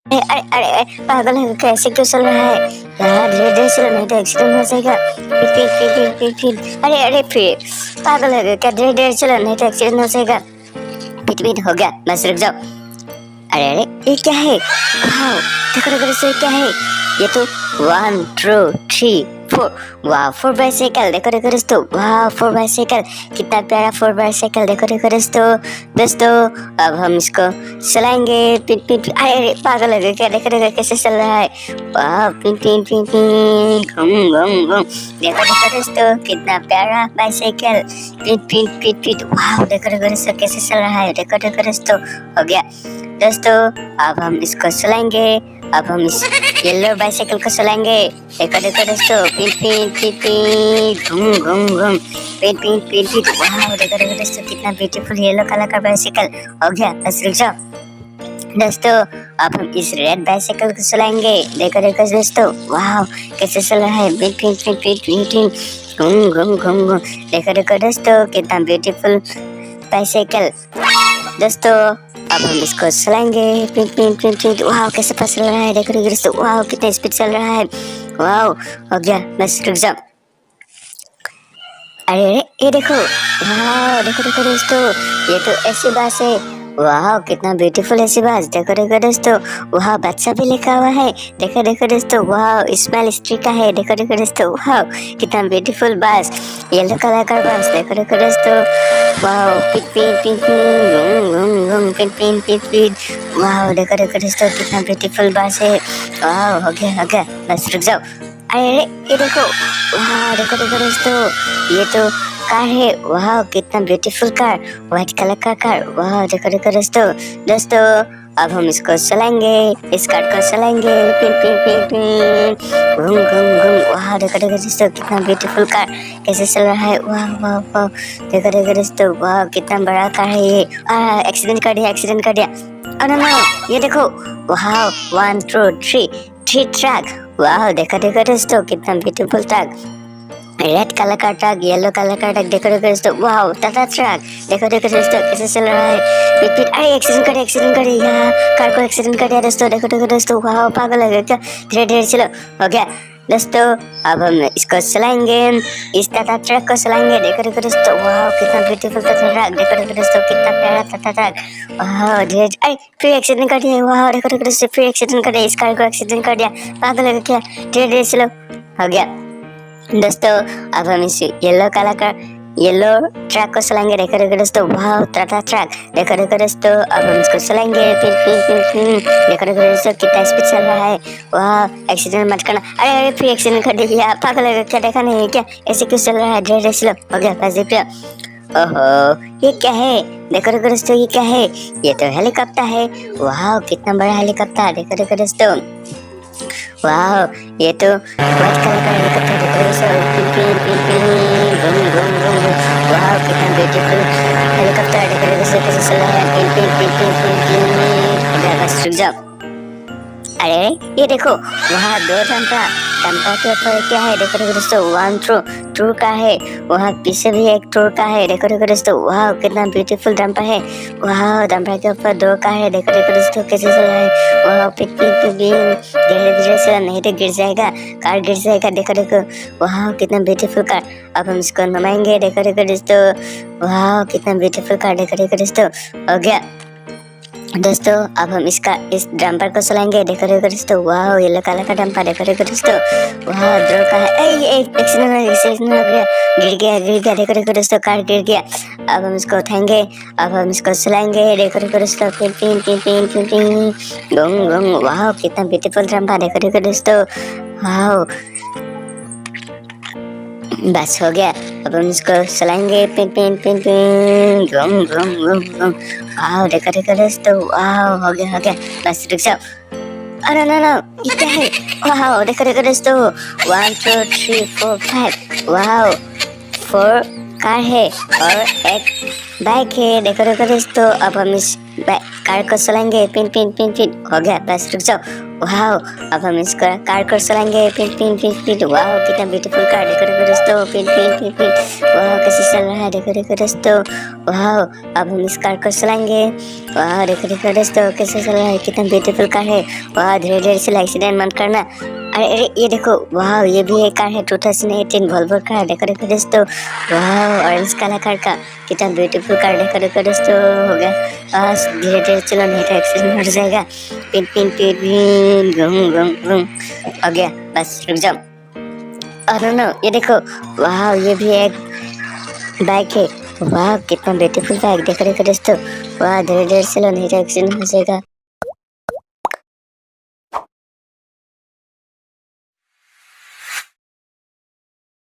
अरे अरे अरे पागल है क्या? ऐसे क्यों चल रहा है यार? धीरे धीरे चलो नहीं तो एक्सीडेंट हो जाएगा। फिर फिर फिर फिर फिर फिर अरे अरे फिर पागल है क्या? धीरे धीरे चलो नहीं तो एक्सीडेंट हो जाएगा। फिर फिर हो गया, बस रुक जाओ। अरे अरे ये क्या है? वाह देखो देखो दोस्तों, ये क्या है? ये तो 1 2 3 4 वाह 4 बाइसाइकिल। देखो देखो दोस्तों, वाह 4 बाइसाइकिल, कितना प्यारा 4 बाइसाइकिल। देखो देखो दोस्तों दोस्तों अब हम इसको चलाएंगे। Pin pin pin. अरे अरे पागल है क्या? देखो देखो कैसे चल रहा है। वाह पिन पिन पिन पिन घूम घूम घूम। देखो देखो दोस्तों कितना प्यारा bicycle. Pin pin pin pin. वाह देखो देखो दोस्तों कैसे चल रहा है। देखो देखो दोस्तों हो गया दोस्तों। अब हम इसको चलाएंगे। अब हम इस येलो बाइसाइकिल को चलाएंगे। देखो देखो दोस्तों, पिन पिन पिन पिन घूम घूम घूम पिन पिन पिन पिन। वाह देखो देखो दोस्तों कितना ब्यूटीफुल येलो कलर का बाइसाइकिल हो गया। बस रुक जाओ दोस्तों, अब हम इस रेड बाइसाइकिल को चलाएंगे। देखो देखो दोस्तों, वाह कैसे चल रहा है। Pin pin pin pin pin pin घूम घूम घूम घूम। देखो देखो दोस्तों कितना ब्यूटीफुल बाइसाइकिल। दोस्तों अब हम इसको चलाएंगे। Pin pin pin pin. वाह कैसे चल रहा है। देखो देखो दोस्तों, वाह कितना स्पीड चल रहा है। वाह हो गया, बस रुक जाओ। अरे अरे ये देखो, वाह देखो देखो दोस्तों, ये तो ऐसी बस है। वाह कितना ब्यूटीफुल ऐसी बस। देखो देखो दोस्तों, वाह बच्चा भी लिखा हुआ है। देखो देखो दोस्तों, वाह स्माइल स्ट्रीट का है। देखो देखो दोस्तों, वाह कितना ब्यूटीफुल बस, येलो कलर का बस। देखो देखो दोस्तों, वाह पिन पिन पिन पिन घूम घूम घूम पिन पिन पिन पिन। वाह देखो देखो दोस्तों कितना ब्यूटीफुल बस है। वाह हो गया, बस रुक जाओ। अरे ये देखो, वाह देखो देखो दोस्तों, ये तो कार है। वाह कितना ब्यूटीफुल कार, व्हाइट कलर का कार। वाह देखो देखो दोस्तों अब हम इसको चलाएंगे। इस कार को चलाएंगे। पिन पिन पिन पिन घूम घूम घूम। वाह देखो देखो दोस्तों कितना ब्यूटीफुल कार कैसे चल रहा है। वाह वाह वाह देखो देखो दोस्तों, वाह कितना बड़ा कार है ये। एक्सीडेंट कर दिया। अरे ना ये देखो, वाह 1 2 3 ट्रक। वाह देखो देखो दोस्तों कितना ब्यूटीफुल ट्रक, रेड कलर का ट्रक, येलो कलर का ट्रक। देखो देखो दोस्तों, वाह टाटा ट्रक। देखो देखो दोस्तों कैसे चल रहा है। रिपीट। अरे एक्सीडेंट कर दिया यार, कार को एक्सीडेंट कर दिया दोस्तों। देखो देखो दोस्तों, वाह पागल है क्या? धीरे धीरे चलो, हो गया दोस्तों। अब हम इसको चलाएंगे, इस टाटा ट्रक को चलाएंगे। देखो देखो दोस्तों, वाह कितना ब्यूटीफुल टाटा ट्रक। देखो देखो दोस्तों कितना प्यारा टाटा ट्रक। वाह धीरे। अरे फिर एक्सीडेंट कर दिया। वाह देखो देखो दोस्तों फिर एक्सीडेंट कर दिया, इस कार को एक्सीडेंट कर दिया। पागल है क्या? धीरे धीरे चलो, हो गया दोस्तों। अब हम इस येलो ट्रक को चलाएंगे। देखो देखो दोस्तों, वाह टाटा ट्रक। देखो देखो दोस्तों अब हम इसको चलाएंगे। Pin pin pin pin. देखो देखो दोस्तों कितना स्पीड चल रहा है। वाह एक्सीडेंट मत करना। अरे अरे फिर एक्सीडेंट कर दिया। पागल है क्या? देखा नहीं है क्या ऐसे क्यों चल रहा है? धीरे धीरे चलो, हो गया बस देख लिया। ओहो ये क्या है? देखो देखो दोस्तों ये क्या है? ये तो हेलीकॉप्टर है। वाह कितना बड़ा हेलीकॉप्टर। देखो देखो दोस्तों, वाह ये तो व्हाइट कलर का हेलीकॉप्टर। देखो दोस्तों, पिन पिन पिन पिन घूम घूम घूम घूम। वाह कितना ब्यूटीफुल हेलीकॉप्टर। देखो दोस्तों कैसे चल रहा है। Pin pin pin pin pin pin. बस रुक जाओ। अरे ये देखो, वहाँ 2 डंपर के ऊपर क्या है? देखो देखो दोस्तों, 1 टूर का है। वहाँ पीछे भी एक टूर का है। देखो देखो दोस्तों, वाह कितना ब्यूटीफुल डंपर है। वाह डंपर के ऊपर 2 का है। देखो देखो दोस्तों कैसे चल रहा है। वाह पिक पिक पिक धीरे धीरे चला, नहीं तो गिर जाएगा, कार गिर जाएगा। देखो देखो, वाह कितना ब्यूटीफुल कार। अब हम इसको नमाएंगे। देखो देखो दोस्तों, वाह कितना ब्यूटीफुल कार। देखो देखो दोस्तों, हो गया दोस्तों। अब हम इस डंपर को चलाएंगे। देखो देखो दोस्तों, वाह येलो कलर का डंपर। देखो देखो दोस्तों, वाह दो का है। एक्सीडेंट हो गया, गिर गया। देखो देखो दोस्तों कार गिर गया। अब हम इसको उठाएंगे। अब हम इसको चलाएंगे। देखो देखो दोस्तों, pin pin pin pin pin pin घूम घूम। वाह कितना ब्यूटीफुल डंपर। देखो देखो दोस्तों, वाह बस हो गया। अब हम इसको चलाएंगे। पिन पिन पिन पिन घूम घूम घूम घूम। वाह देखो देखो दोस्तों, वाह हो गया बस रुक जाओ। अरे ना ये क्या है? वाह देखो देखो दोस्तों, 1 2 3 4 5। वाह 4 कार है और एक बाइक है। देखो देखो दोस्तों, अब हम इस कार को चलाएंगे, पिन पिन पिन पिन, हो गया, बस रुक जाओ। वाह, अब हम इस कार को चलाएंगे, पिन पिन पिन पिन। वाह, कितना ब्यूटीफुल कार, देखो देखो दोस्तों, पिन पिन पिन पिन। वाह, कैसे चल रहा है, देखो देखो दोस्तों। वाह, अब हम इस कार को चलाएंगे। वाह, देखो देखो दोस्तों, कैसे चल रहा है, कितना ब्यूटीफुल कार है। वाह, धीरे धीरे से, एक्सीडेंट मत करना। अरे अरे, ये देखो, वाह, ये भी एक कार है, 2018 वॉल्वो कार, देखो देखो दोस्तों। वाह, ऑरेंज काला कार का कितना ब्यूटीफुल कार, देखो देखो दोस्तों। हो गया, बस धीरे धीरे चलो, नहीं तो एक्सीडेंट हो जाएगा। पिन पिन पिन पिन, घूम घूम घूम, हो गया, बस रुक जाओ। अरे नो, ये देखो, वाह, ये भी एक बाइक है। वाह, कितना ब्यूटीफुल बाइक, देखो देखो दोस्तों। वाह, धीरे धीरे चलो, नहीं तो एक्सीडेंट हो जाएगा।